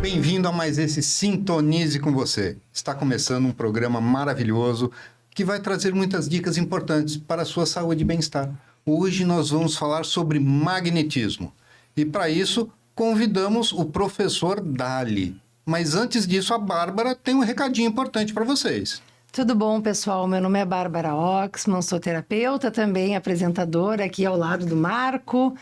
bem-vindo a mais esse Sintonize com você. Está começando um programa maravilhoso que vai trazer muitas dicas importantes para a sua saúde e bem-estar. Hoje nós vamos falar sobre magnetismo. E para isso, convidamos o professor Dali. Mas antes disso, a Bárbara tem um recadinho importante para vocês. Tudo bom, pessoal? Meu nome é Bárbara Oxman, sou terapeuta, também apresentadora aqui ao lado do Marco.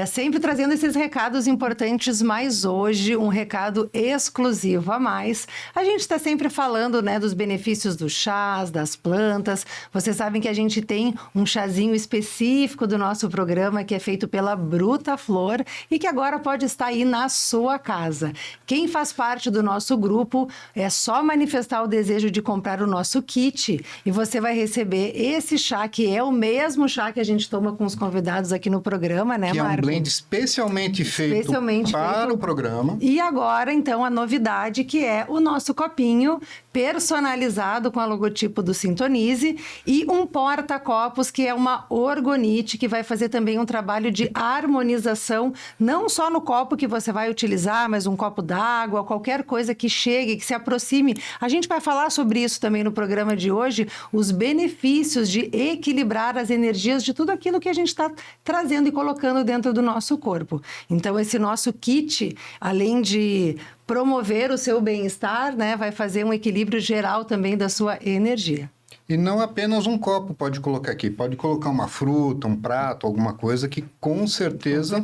Sempre trazendo esses recados importantes, mas hoje um recado exclusivo a mais. A gente está sempre falando, né, dos benefícios dos chás, das plantas. Vocês sabem que a gente tem um chazinho específico do nosso programa que é feito pela Bruta Flor e que agora pode estar aí na sua casa. Quem faz parte do nosso grupo é só manifestar o desejo de comprar o nosso kit e você vai receber esse chá, que é o mesmo chá que a gente toma com os convidados aqui no programa, né? Que é um blend especialmente feito para o programa. E agora, então, a novidade que é o nosso copinho personalizado com a logotipo do Sintonize e um porta-copos que é uma orgonite que vai fazer também um trabalho de harmonização, não só no copo que você vai utilizar, mas um copo d'água, qualquer coisa que chegue, que se aproxime. A gente vai falar sobre isso também no programa de hoje, os benefícios de equilibrar as energias de tudo aquilo que a gente está trazendo e colocando dentro do nosso corpo. Então, esse nosso kit, além de promover o seu bem-estar, né, vai fazer um equilíbrio geral também da sua energia. E não apenas um copo pode colocar aqui, pode colocar uma fruta, um prato, alguma coisa que com certeza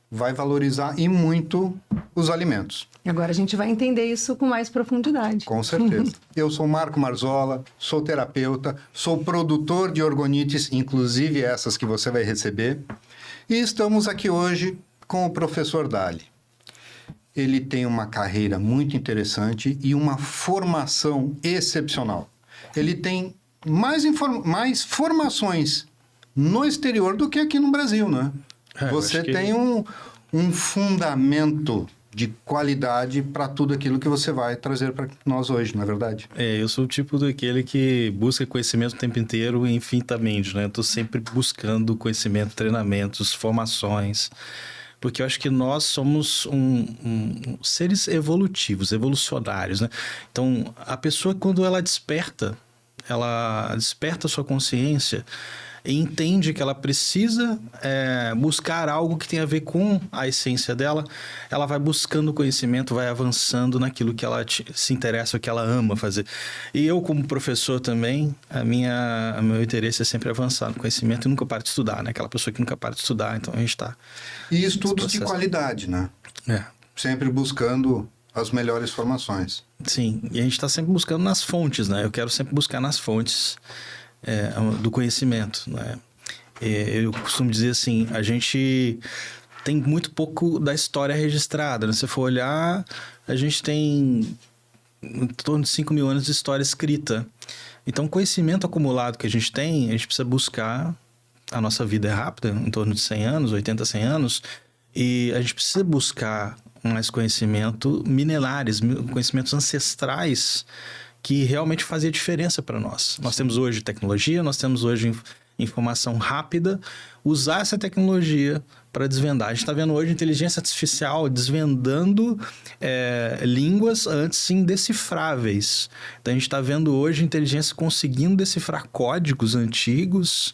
vai valorizar e muito os alimentos. E agora a gente vai entender isso com mais profundidade. Com certeza. Eu sou Marco Marzola, sou terapeuta, sou produtor de orgonites, inclusive essas que você vai receber. E estamos aqui hoje com o professor Dali. Ele tem uma carreira muito interessante e uma formação excepcional. Ele tem mais formações no exterior do que aqui no Brasil, né? Você tem um fundamento de qualidade para tudo aquilo que você vai trazer para nós hoje, não é verdade? Eu sou o tipo daquele que busca conhecimento o tempo inteiro e infinitamente, né? Estou sempre buscando conhecimento, treinamentos, formações, porque eu acho que nós somos seres evolutivos, evolucionários, né? Então, a pessoa, quando ela desperta a sua consciência e entende que ela precisa buscar algo que tem a ver com a essência dela, ela vai buscando conhecimento, vai avançando naquilo que ela se interessa, o que ela ama fazer. E eu, como professor também, meu interesse é sempre avançar no conhecimento e nunca para de estudar, né? Aquela pessoa que nunca para de estudar, então a gente está... E estudos de qualidade, né? Sempre buscando as melhores formações. Sim, e a gente está sempre buscando nas fontes, né? Eu quero sempre buscar nas fontes do conhecimento, né? Eu costumo dizer assim, a gente tem muito pouco da história registrada, né? Se você for olhar, a gente tem em torno de 5 mil anos de história escrita. Então, o conhecimento acumulado que a gente tem, a gente precisa buscar. A nossa vida é rápida, em torno de 100 anos, 80, 100 anos, e a gente precisa buscar mais conhecimento milenares, conhecimentos ancestrais que realmente fazia diferença para nós. Nós temos hoje tecnologia, nós temos hoje informação rápida, usar essa tecnologia para desvendar. A gente está vendo hoje inteligência artificial desvendando línguas antes indecifráveis. Então, a gente está vendo hoje inteligência conseguindo decifrar códigos antigos,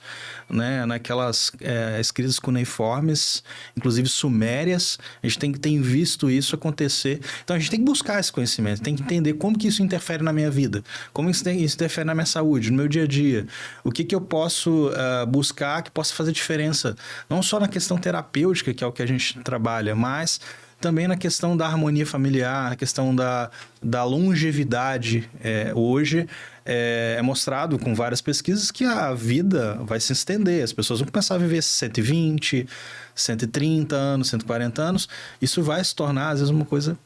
né, naquelas escritas cuneiformes, inclusive sumérias. A gente tem visto isso acontecer. Então, a gente tem que buscar esse conhecimento, tem que entender como que isso interfere na minha vida, como isso interfere na minha saúde, no meu dia a dia. O que eu posso buscar que possa fazer diferença, não só na questão terapêutica, que é o que a gente trabalha, mas também na questão da harmonia familiar, na questão da longevidade. Hoje é mostrado com várias pesquisas que a vida vai se estender, as pessoas vão começar a viver 120, 130 anos, 140 anos, isso vai se tornar às vezes uma coisa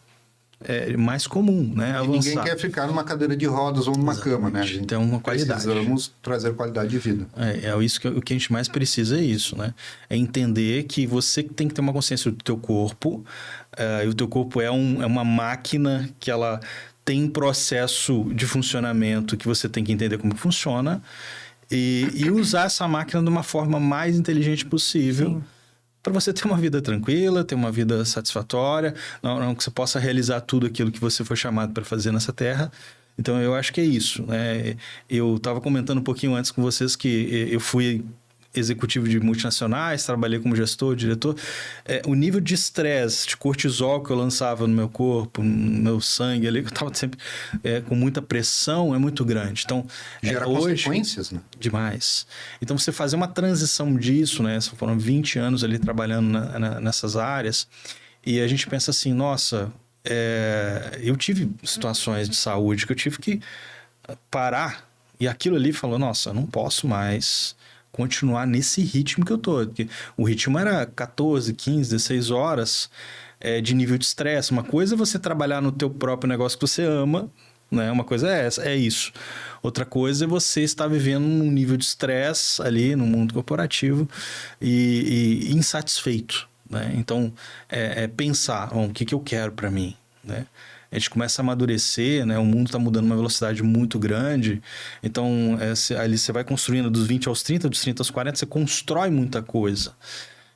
mais comum, né? E ninguém quer ficar numa cadeira de rodas ou numa cama, né? A gente tem uma qualidade. Precisamos trazer qualidade de vida. Isso que o que a gente mais precisa é isso, né? É entender que você tem que ter uma consciência do teu corpo, e o teu corpo é uma máquina que ela tem um processo de funcionamento que você tem que entender como funciona e usar essa máquina de uma forma mais inteligente possível. Sim. para você ter uma vida tranquila, ter uma vida satisfatória, não que você possa realizar tudo aquilo que você foi chamado para fazer nessa terra. Então, eu acho que é isso, né? Eu estava comentando um pouquinho antes com vocês que eu fui executivo de multinacionais, trabalhei como gestor, diretor. O nível de estresse, de cortisol que eu lançava no meu corpo, no meu sangue ali, que eu estava sempre com muita pressão, é muito grande. Então, gera hoje, consequências, né? Demais. Então, você fazer uma transição disso, né? Foram 20 anos ali trabalhando nessas áreas, e a gente pensa assim, nossa, eu tive situações de saúde que eu tive que parar, e aquilo ali falou, nossa, eu não posso mais continuar nesse ritmo que eu tô. Porque o ritmo era 14, 15, 16 horas de nível de estresse. Uma coisa é você trabalhar no teu próprio negócio que você ama, né? Uma coisa é isso. Outra coisa é você estar vivendo num nível de estresse ali no mundo corporativo e insatisfeito, né? Então, pensar, o que eu quero para mim, né? A gente começa a amadurecer, né? O mundo está mudando uma velocidade muito grande. Então, ali você vai construindo dos 20 aos 30, dos 30 aos 40, você constrói muita coisa.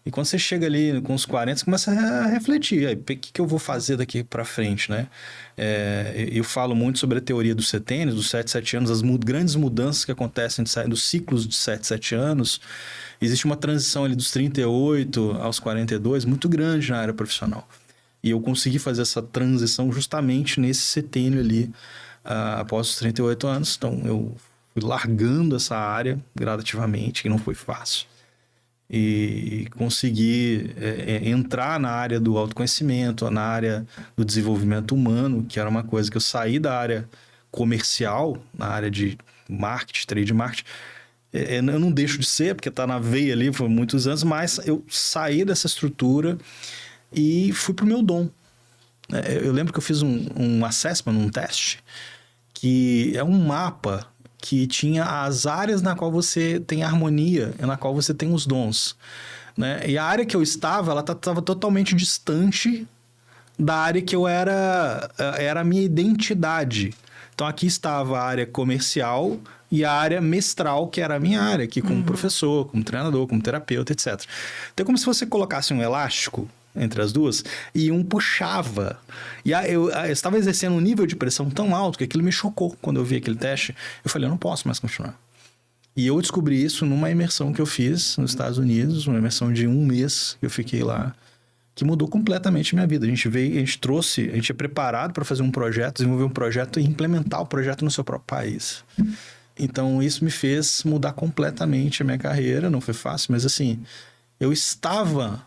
E quando você chega ali com os 40, você começa a refletir. Aí, o que eu vou fazer daqui para frente, né? Eu falo muito sobre a teoria dos setênios, dos 7, 7 anos, as grandes mudanças que acontecem dos ciclos de 7, 7 anos. Existe uma transição ali dos 38 aos 42 muito grande na área profissional. E eu consegui fazer essa transição justamente nesse setênio ali, após os 38 anos. Então, eu fui largando essa área gradativamente, que não foi fácil. E consegui entrar na área do autoconhecimento, na área do desenvolvimento humano, que era uma coisa que eu saí da área comercial, na área de marketing, trade marketing. Eu não deixo de ser, porque está na veia ali por muitos anos, mas eu saí dessa estrutura e fui pro meu dom. Eu lembro que eu fiz um assessment, um teste, que é um mapa que tinha as áreas na qual você tem harmonia e na qual você tem os dons, né? E a área que eu estava, ela estava totalmente distante da área que eu era a minha identidade. Então, aqui estava a área comercial e a área mestral, que era a minha área, aqui como professor, como treinador, como terapeuta, etc. Então, é como se você colocasse um elástico entre as duas, e um puxava. E eu estava exercendo um nível de pressão tão alto que aquilo me chocou quando eu vi aquele teste. Eu falei, eu não posso mais continuar. E eu descobri isso numa imersão que eu fiz nos Estados Unidos, uma imersão de 1 mês que eu fiquei lá, que mudou completamente a minha vida. A gente é preparado para fazer um projeto, desenvolver um projeto e implementar o projeto no seu próprio país. Então, isso me fez mudar completamente a minha carreira. Não foi fácil, mas assim, eu estava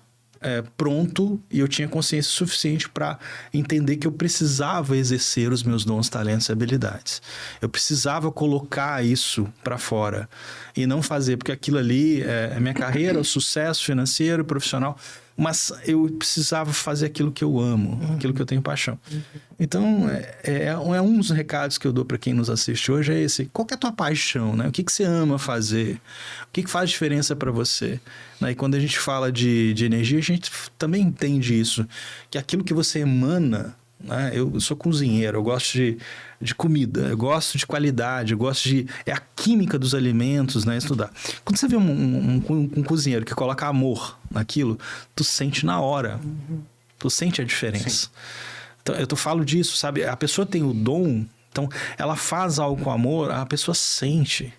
pronto e eu tinha consciência suficiente para entender que eu precisava exercer os meus dons, talentos e habilidades. Eu precisava colocar isso para fora e não fazer, porque aquilo ali é minha carreira, o sucesso financeiro, profissional, mas eu precisava fazer aquilo que eu amo, aquilo que eu tenho paixão. Então, um dos recados que eu dou para quem nos assiste hoje é esse: qual que é a tua paixão, né? O que você ama fazer? O que faz diferença para você? E quando a gente fala de energia, a gente também entende isso, que aquilo que você emana, né? Eu sou cozinheiro, eu gosto de comida, eu gosto de qualidade, eu gosto de... É a química dos alimentos, né? Estudar. Quando você vê um cozinheiro que coloca amor naquilo, tu sente na hora. Tu sente a diferença. Sim. Então, eu falo disso, sabe? A pessoa tem o dom, então ela faz algo com amor, a pessoa sente.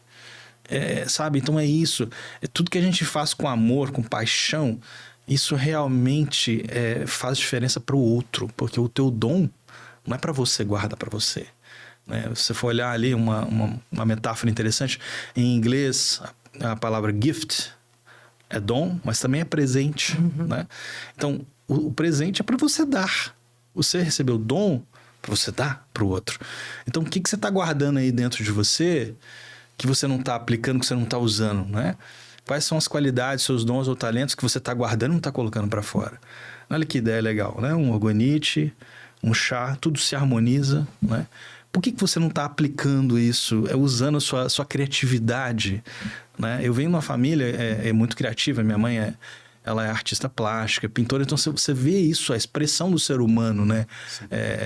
Sabe? Então é isso. Tudo que a gente faz com amor, com paixão, isso realmente faz diferença para o outro, porque o teu dom não é para você guardar para você. Né? Se você for olhar ali uma metáfora interessante, em inglês a palavra gift é dom, mas também é presente. Né? Então o presente é para você dar. Você recebeu o dom para você dar para o outro. Então o que você está guardando aí dentro de você que você não está aplicando, que você não está usando, né? Quais são as qualidades, seus dons ou talentos que você está guardando e não está colocando para fora? Olha que ideia legal, né? Um orgonite, um chá, tudo se harmoniza, né? Por que você não está aplicando isso, usando a sua criatividade, né? Eu venho de uma família muito criativa, minha mãe ela é artista plástica, pintora. Então você vê isso, a expressão do ser humano, né?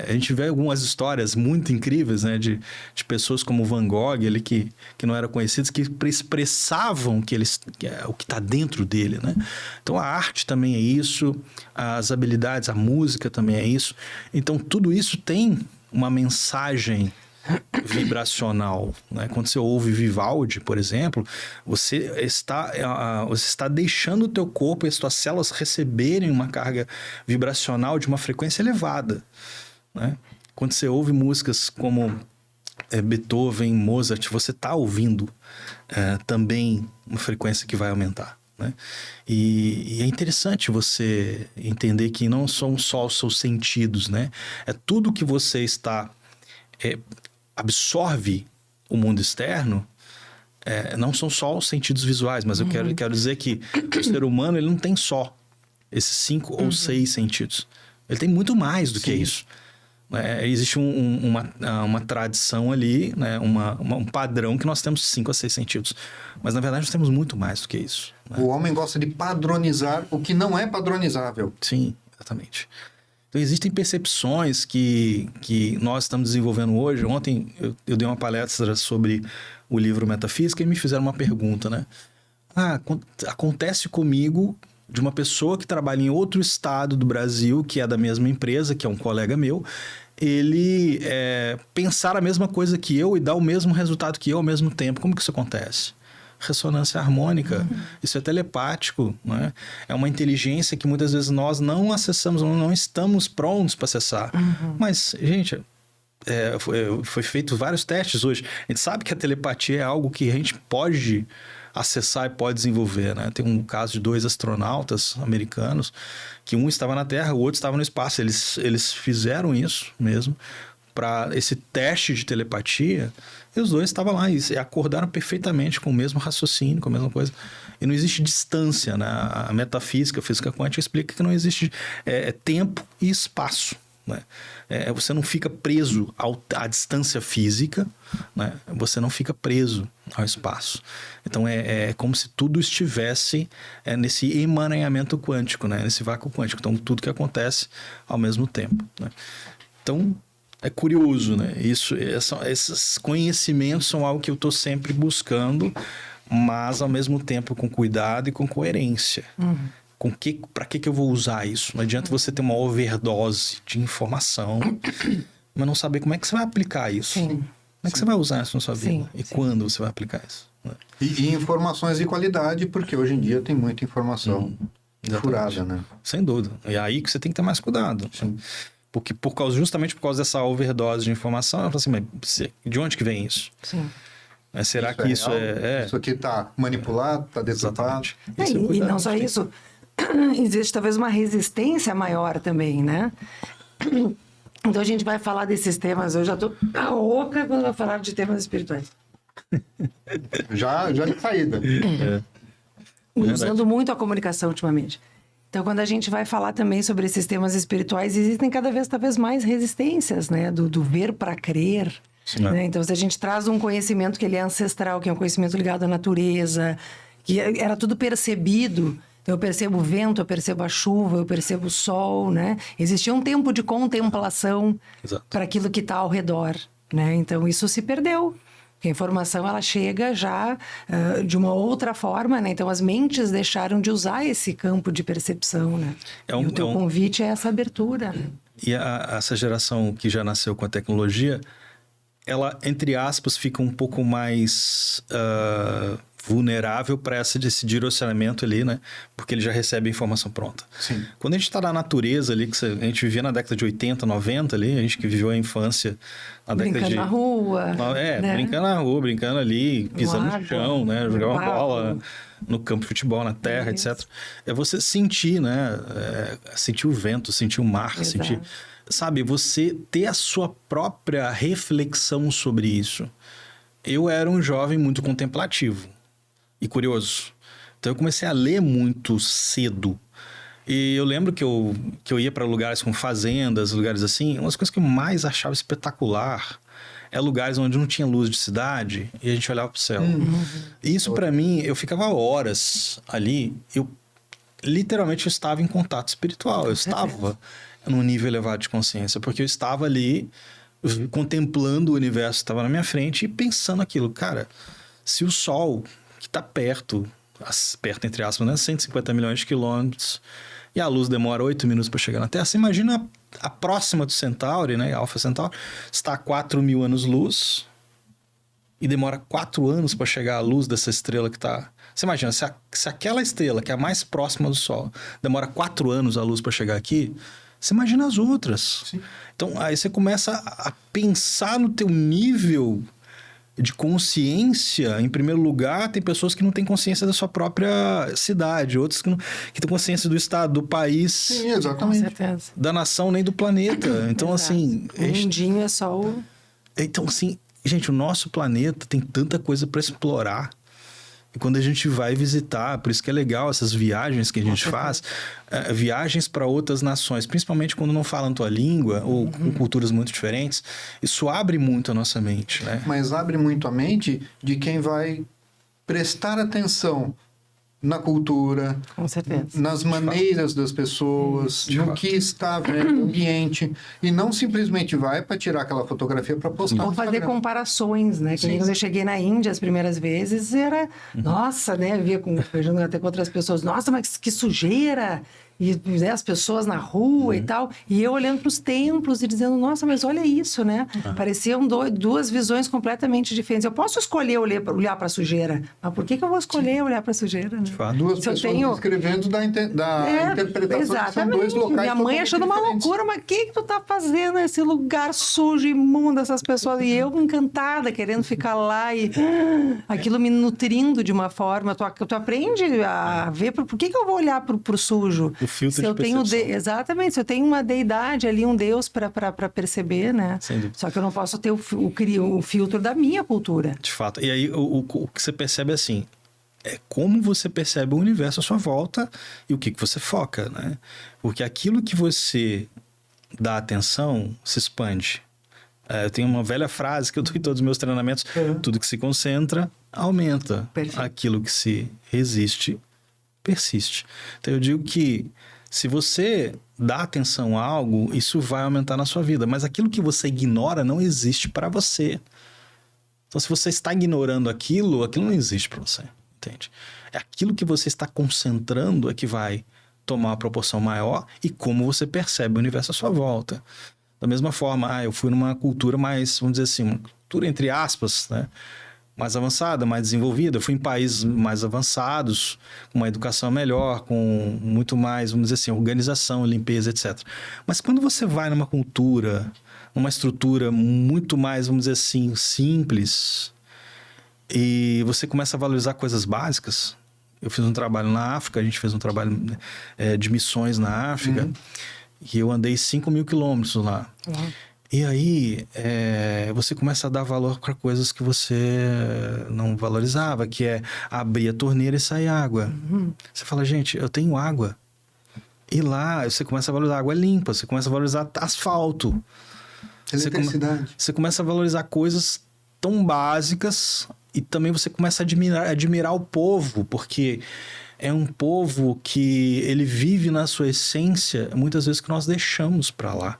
A gente vê algumas histórias muito incríveis, né? De pessoas como Van Gogh, ele que não eram conhecidos, que expressavam o que está dentro dele, né? Então a arte também é isso, as habilidades, a música também é isso. Então tudo isso tem uma mensagem vibracional, né? Quando você ouve Vivaldi, por exemplo, você está deixando o teu corpo e as tuas células receberem uma carga vibracional de uma frequência elevada, né? Quando você ouve músicas como Beethoven, Mozart, você está ouvindo também uma frequência que vai aumentar, né? E é interessante você entender que não são só os seus sentidos, né? É tudo que você está absorve o mundo externo. Não são só os sentidos visuais, mas eu quero dizer que o ser humano ele não tem só esses 5 ou 6 sentidos. Ele tem muito mais do que isso. Existe uma tradição ali, né? Um padrão que nós temos 5 a 6 sentidos. Mas, na verdade, nós temos muito mais do que isso, né? O homem gosta de padronizar o que não é padronizável. Sim, exatamente. Então, existem percepções que nós estamos desenvolvendo hoje. Ontem, eu dei uma palestra sobre o livro Metafísica e me fizeram uma pergunta, né? Acontece comigo de uma pessoa que trabalha em outro estado do Brasil, que é da mesma empresa, que é um colega meu, ele pensar a mesma coisa que eu e dar o mesmo resultado que eu ao mesmo tempo. Como que isso acontece? Ressonância harmônica, isso é telepático, né? É uma inteligência que muitas vezes nós não acessamos, não estamos prontos para acessar. Mas, gente, foi feito vários testes hoje. A gente sabe que a telepatia é algo que a gente pode acessar e pode desenvolver, né? Tem um caso de 2 astronautas americanos, que um estava na Terra, o outro estava no espaço. Eles fizeram isso mesmo, para esse teste de telepatia, e os dois estavam lá e acordaram perfeitamente com o mesmo raciocínio, com a mesma coisa. E não existe distância, né? A metafísica, a física quântica explica que não existe tempo e espaço, né? Você não fica preso à distância física, né? Você não fica preso ao espaço. Então é como se tudo estivesse nesse emaranhamento quântico, né? Nesse vácuo quântico. Então tudo que acontece ao mesmo tempo, né? Então é curioso, né? Esses conhecimentos são algo que eu estou sempre buscando, mas ao mesmo tempo com cuidado e com coerência. Para que eu vou usar isso? Não adianta você ter uma overdose de informação, mas não saber como é que você vai aplicar isso. Sim. Como é que você vai usar isso na sua vida? E quando você vai aplicar isso? E informações de qualidade, porque hoje em dia tem muita informação furada, né? Sem dúvida. E é aí que você tem que ter mais cuidado. Sim. Porque justamente por causa dessa overdose de informação, eu falo assim, mas de onde que vem isso? Sim. Será isso que isso real? Isso aqui está manipulado, está deturpado? E não só isso, existe talvez uma resistência maior também, né? Então a gente vai falar desses temas, eu já estou rouca quando vai falar de temas espirituais. Já de saída. Usando muito a comunicação ultimamente. Então, quando a gente vai falar também sobre esses temas espirituais, existem cada vez, talvez, mais resistências, né? Do ver para crer. Né? Então, se a gente traz um conhecimento que ele é ancestral, que é um conhecimento ligado à natureza, que era tudo percebido. Então, eu percebo o vento, eu percebo a chuva, eu percebo o sol, né? Existia um tempo de contemplação para aquilo que está ao redor, né? Então, isso se perdeu. Porque a informação, ela chega já de uma outra forma, né? Então, as mentes deixaram de usar esse campo de percepção, né? E o teu convite é essa abertura. Né? E essa geração que já nasceu com a tecnologia, ela, entre aspas, fica um pouco mais vulnerável para esse direcionamento ali, né? Porque ele já recebe a informação pronta. Sim. Quando a gente está na natureza ali, que a gente vivia na década de 80, 90 ali, a gente que viveu a infância na década brincando na rua. Né? Brincando na rua, brincando ali, pisando no chão, né? Jogar uma bola no campo de futebol, na terra, etc. É você sentir, né? Sentir o vento, sentir o mar, sentir... Sabe, você ter a sua própria reflexão sobre isso. Eu era um jovem muito contemplativo e curioso. Então eu comecei a ler muito cedo. E eu lembro que eu ia para lugares com fazendas, lugares assim. Uma das coisas que eu mais achava espetacular é lugares onde não tinha luz de cidade e a gente olhava para o céu. E isso para mim, eu ficava horas ali. literalmente eu estava em contato espiritual, eu estava num nível elevado de consciência, porque eu estava ali contemplando o universo que estava na minha frente e pensando aquilo, cara, se o Sol, que está perto entre aspas, né, 150 milhões de quilômetros, e a luz demora 8 minutos para chegar na Terra, você imagina a próxima do Centauri, né, Alpha Centauri, está a 4.000 anos-luz e demora 4 anos para chegar a luz dessa estrela que está... Você imagina, se aquela estrela, que é a mais próxima do Sol, demora 4 anos a luz para chegar aqui, você imagina as outras. Sim. Então, aí você começa a pensar no teu nível de consciência. Em primeiro lugar, tem pessoas que não têm consciência da sua própria cidade, outras que têm consciência do estado, do país. Sim, exatamente. Com certeza. Da nação, nem do planeta. Então, assim... O mundinho é só o... Então, assim, gente, o nosso planeta tem tanta coisa para explorar. E quando a gente vai visitar, por isso que é legal essas viagens que a gente faz, viagens para outras nações, principalmente quando não falam tua língua ou com culturas muito diferentes, isso abre muito a nossa mente, né? Mas abre muito a mente de quem vai prestar atenção na cultura, com certeza, nas maneiras das pessoas, no que está vendo no ambiente, e não simplesmente vai para tirar aquela fotografia para postar. Ou fazer comparações, né? Que nem quando eu cheguei na Índia as primeiras vezes, era, nossa, né? Eu via viajando até com outras pessoas, nossa, mas que sujeira! E né, as pessoas na rua e tal, e eu olhando para os templos e dizendo, nossa, mas olha isso, né? Pareciam duas visões completamente diferentes. Eu posso escolher olhar para a sujeira, mas por que eu vou escolher olhar para a sujeira, né? Duas pessoas escrevendo da interpretação, exatamente. São dois locais. Minha mãe achando uma loucura, mas o que tu tá fazendo nesse lugar sujo, imundo, essas pessoas? E eu encantada, querendo ficar lá e aquilo me nutrindo de uma forma. Tu aprende a ver por que eu vou olhar pro sujo? O filtro se eu de tenho exatamente, se eu tenho uma deidade ali, um Deus para perceber, né? Sem dúvida. Só que eu não posso ter o filtro da minha cultura. De fato. E aí o que você percebe assim, é como você percebe o universo à sua volta e o que você foca, né? Porque aquilo que você dá atenção se expande. Eu tenho uma velha frase que eu dou em todos os meus treinamentos, tudo que se concentra, aumenta. Perfeito. Aquilo que se resiste, persiste. Então eu digo que se você dá atenção a algo, isso vai aumentar na sua vida. Mas aquilo que você ignora não existe para você. Então se você está ignorando aquilo não existe para você. Entende? É aquilo que você está concentrando é que vai tomar uma proporção maior e como você percebe o universo à sua volta. Da mesma forma, eu fui numa cultura mais, vamos dizer assim, uma cultura entre aspas, né? Mais avançada, mais desenvolvida. Eu fui em países mais avançados, com uma educação melhor, com muito mais, vamos dizer assim, organização, limpeza, etc. Mas quando você vai numa cultura, numa estrutura muito mais, vamos dizer assim, simples, e você começa a valorizar coisas básicas. Eu fiz um trabalho na África, a gente fez um trabalho de missões na África, e eu andei 5.000 quilômetros lá. E aí, você começa a dar valor para coisas que você não valorizava, que é abrir a torneira e sair água. Você fala, gente, eu tenho água. E lá, você começa a valorizar água limpa, você começa a valorizar asfalto. Eletricidade. Você começa a valorizar coisas tão básicas e também você começa a admirar o povo, porque é um povo que ele vive na sua essência, muitas vezes que nós deixamos para lá.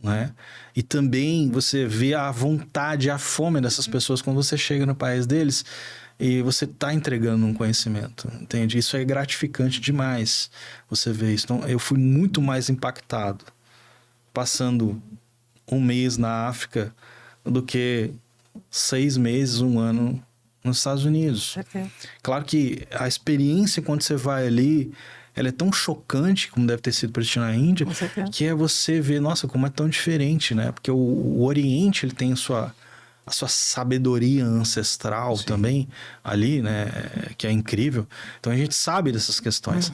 Né? E também você vê a vontade, a fome dessas pessoas quando você chega no país deles e você está entregando um conhecimento, entende? Isso é gratificante demais, você vê isso. Então, eu fui muito mais impactado passando um mês na África do que 6 meses, 1 ano nos Estados Unidos. Claro que a experiência quando você vai ali, ela é tão chocante, como deve ter sido para ti na Índia, que é você ver, nossa, como é tão diferente, né? Porque o Oriente, ele tem a sua sabedoria ancestral também ali, né? Que é incrível. Então, a gente sabe dessas questões.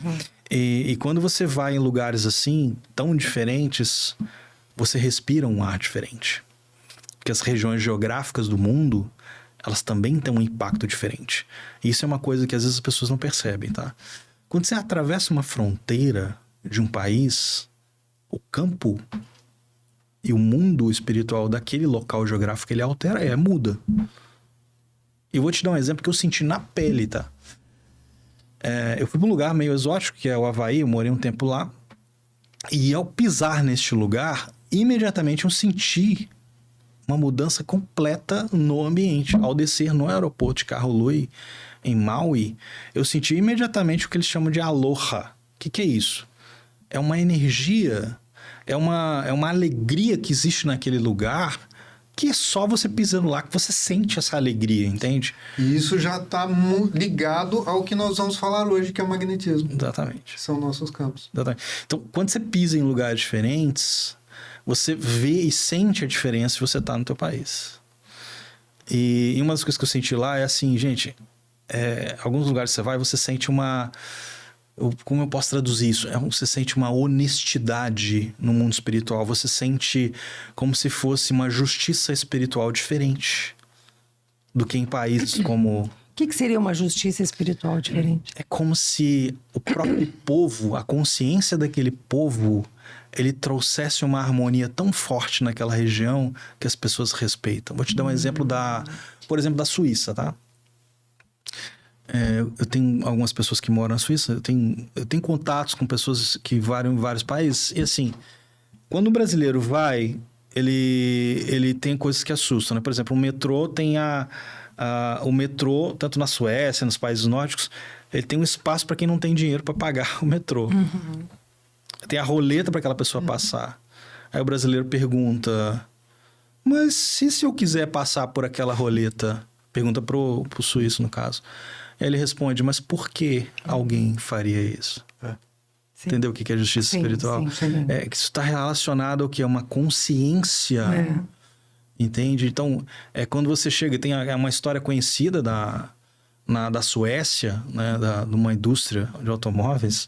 E quando você vai em lugares assim, tão diferentes, você respira um ar diferente. Porque as regiões geográficas do mundo, elas também têm um impacto diferente. E isso é uma coisa que às vezes as pessoas não percebem, tá? Quando você atravessa uma fronteira de um país, o campo e o mundo espiritual daquele local geográfico, ele altera, muda. Eu vou te dar um exemplo que eu senti na pele, tá? eu fui para um lugar meio exótico, que é o Havaí, eu morei um tempo lá. E ao pisar neste lugar, imediatamente eu senti uma mudança completa no ambiente. Ao descer no aeroporto de Kahului, em Maui, eu senti imediatamente o que eles chamam de aloha. O que é isso? É uma energia, é uma alegria que existe naquele lugar, que é só você pisando lá que você sente essa alegria, entende? E isso já está ligado ao que nós vamos falar hoje, que é o magnetismo. Exatamente. São nossos campos. Exatamente. Então, quando você pisa em lugares diferentes, você vê e sente a diferença se você está no teu país. E uma das coisas que eu senti lá é assim, gente, alguns lugares que você vai, você sente uma... Como eu posso traduzir isso? Você sente uma honestidade no mundo espiritual. Você sente como se fosse uma justiça espiritual diferente do que em países como... O que seria uma justiça espiritual diferente? É como se o próprio povo, a consciência daquele povo, ele trouxesse uma harmonia tão forte naquela região que as pessoas respeitam. Vou te dar um exemplo por exemplo, da Suíça, tá? Eu tenho algumas pessoas que moram na Suíça, eu tenho contatos com pessoas que vão em vários países, e assim, quando o brasileiro vai, ele tem coisas que assustam, né? Por exemplo, o metrô tem o metrô, tanto na Suécia, nos países nórdicos, ele tem um espaço para quem não tem dinheiro para pagar o metrô. Uhum. Tem a roleta para aquela pessoa passar. Aí o brasileiro pergunta, mas se eu quiser passar por aquela roleta? Pergunta pro suíço, no caso. Aí ele responde, mas por que alguém faria isso? Entendeu o que é justiça espiritual? Sim. Que isso está relacionado ao que é uma consciência. Entende? Então, quando você chega... Tem uma história conhecida da Suécia, né, de uma indústria de automóveis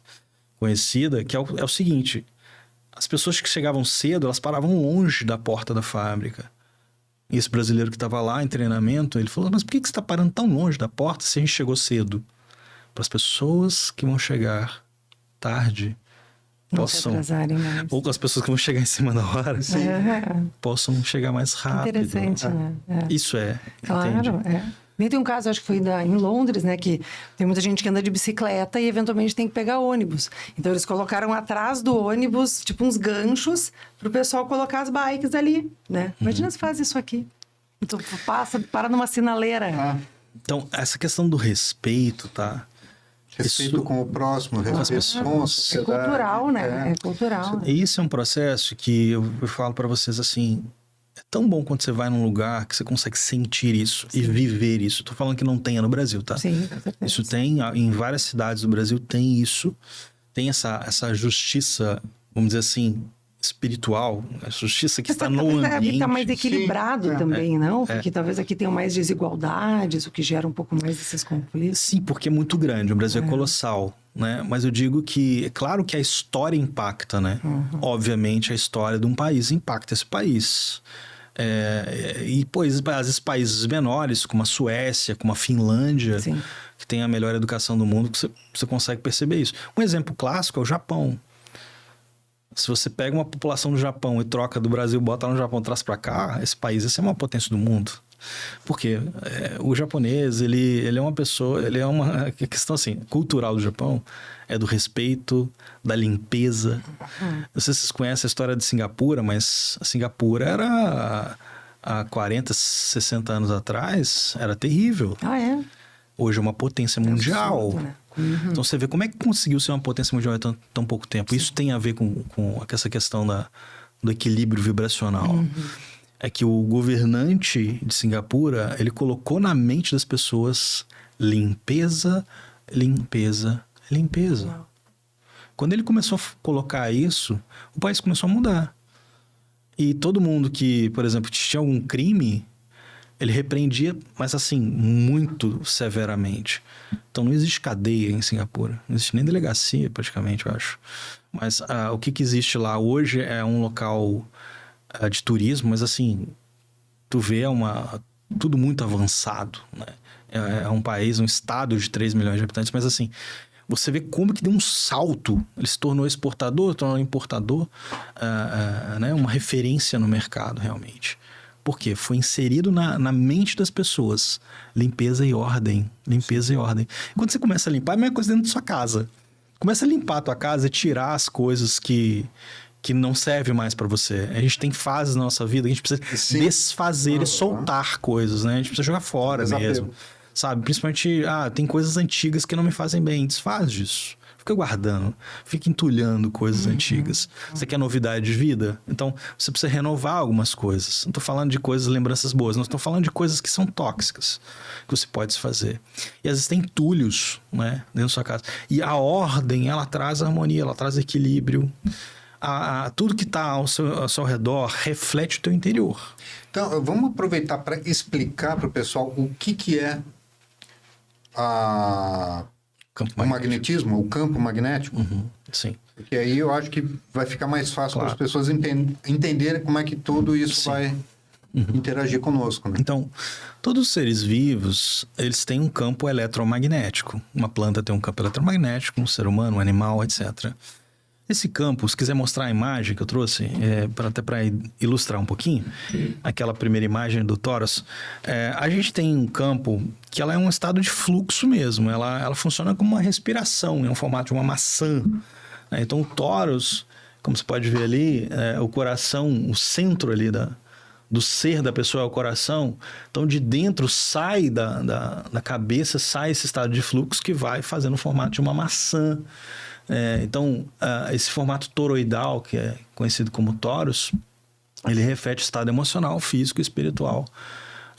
conhecida, que é o seguinte. As pessoas que chegavam cedo, elas paravam longe da porta da fábrica. E esse brasileiro que estava lá em treinamento, ele falou, mas por que você está parando tão longe da porta se a gente chegou cedo? Para as pessoas que vão chegar tarde possam... Ou as pessoas que vão chegar em cima da hora possam chegar mais rápido. Interessante, né? Isso Claro, entende? Tem um caso, acho que foi em Londres, né? Que tem muita gente que anda de bicicleta e eventualmente tem que pegar ônibus. Então eles colocaram atrás do ônibus, tipo uns ganchos, para o pessoal colocar as bikes ali, né? Imagina se faz isso aqui. Então para numa sinaleira. Então, essa questão do respeito, tá? Respeito com o próximo, respeito com a sociedade. É cultural, né? É cultural. Né? Isso é um processo que eu falo para vocês assim... É tão bom quando você vai num lugar que você consegue sentir isso e viver isso. Tô falando que não tenha no Brasil, tá? Sim, com certeza. Isso tem, em várias cidades do Brasil tem isso. Tem essa justiça, vamos dizer assim, espiritual. A justiça que está no ambiente. Está mais equilibrado também, não? Porque talvez aqui tenham mais desigualdades, o que gera um pouco mais desses conflitos. Sim, porque é muito grande. O Brasil é colossal, né? Mas eu digo que, é claro que a história impacta, né? Obviamente, a história de um país impacta esse país. E, pois, às vezes, países menores, como a Suécia, como a Finlândia, que tem a melhor educação do mundo, você consegue perceber isso. Um exemplo clássico é o Japão. Se você pega uma população do Japão e troca do Brasil, bota no Japão, traz para cá, esse país, esse é uma potência do mundo. Porque o japonês, ele é uma pessoa, ele é uma questão assim, cultural do Japão, é do respeito, da limpeza. Não sei se vocês conhecem a história de Singapura, mas a Singapura era há 40, 60 anos atrás, era terrível. Hoje é uma potência mundial. Absurdo, né? Então você vê como é que conseguiu ser uma potência mundial em tão pouco tempo. Isso tem a ver com essa questão do equilíbrio vibracional. É que o governante de Singapura, ele colocou na mente das pessoas limpeza, limpeza, limpeza. Quando ele começou a colocar isso, o país começou a mudar. E todo mundo que, por exemplo, tinha algum crime, ele repreendia, mas assim, muito severamente. Então não existe cadeia em Singapura, não existe nem delegacia praticamente, eu acho. Mas o que existe lá hoje é um local de turismo, mas assim, tu vê tudo muito avançado, né? É um país, um estado de 3 milhões de habitantes, mas assim, você vê como que deu um salto. Ele se tornou exportador, tornou importador, né? Uma referência no mercado, realmente. Por quê? Foi inserido na mente das pessoas. Limpeza e ordem. Limpeza e ordem. Quando você começa a limpar, é a mesma coisa dentro da sua casa. Começa a limpar a tua casa e tirar as coisas que não servem mais para você. A gente tem fases na nossa vida que a gente precisa desfazer e soltar coisas, né? A gente precisa jogar fora mesmo. Sabe? Principalmente, tem coisas antigas que não me fazem bem. Desfaz disso. Fica guardando, fica entulhando coisas antigas. Você quer novidade de vida? Então, você precisa renovar algumas coisas. Não estou falando de coisas, lembranças boas. Não estou falando de coisas que são tóxicas, que você pode desfazer. E às vezes tem entulhos, né, dentro da sua casa. E a ordem, ela traz harmonia, ela traz equilíbrio. Tudo que está ao seu redor reflete o teu interior. Então, vamos aproveitar para explicar para o pessoal o que é o magnetismo, o campo magnético. Sim. Porque aí eu acho que vai ficar mais fácil para as pessoas entenderem como é que tudo isso vai interagir conosco. Né? Então, todos os seres vivos, eles têm um campo eletromagnético. Uma planta tem um campo eletromagnético, um ser humano, um animal, etc. Esse campo, se quiser mostrar a imagem que eu trouxe, até para ilustrar um pouquinho, aquela primeira imagem do tórax, a gente tem um campo que ela é um estado de fluxo mesmo, ela funciona como uma respiração, é um formato de uma maçã. Né? Então o tórax, como você pode ver ali, o coração, o centro ali do ser da pessoa é o coração, então de dentro sai da cabeça, sai esse estado de fluxo que vai fazendo o formato de uma maçã. Então, esse formato toroidal, que é conhecido como Torus, ele reflete o estado emocional, físico e espiritual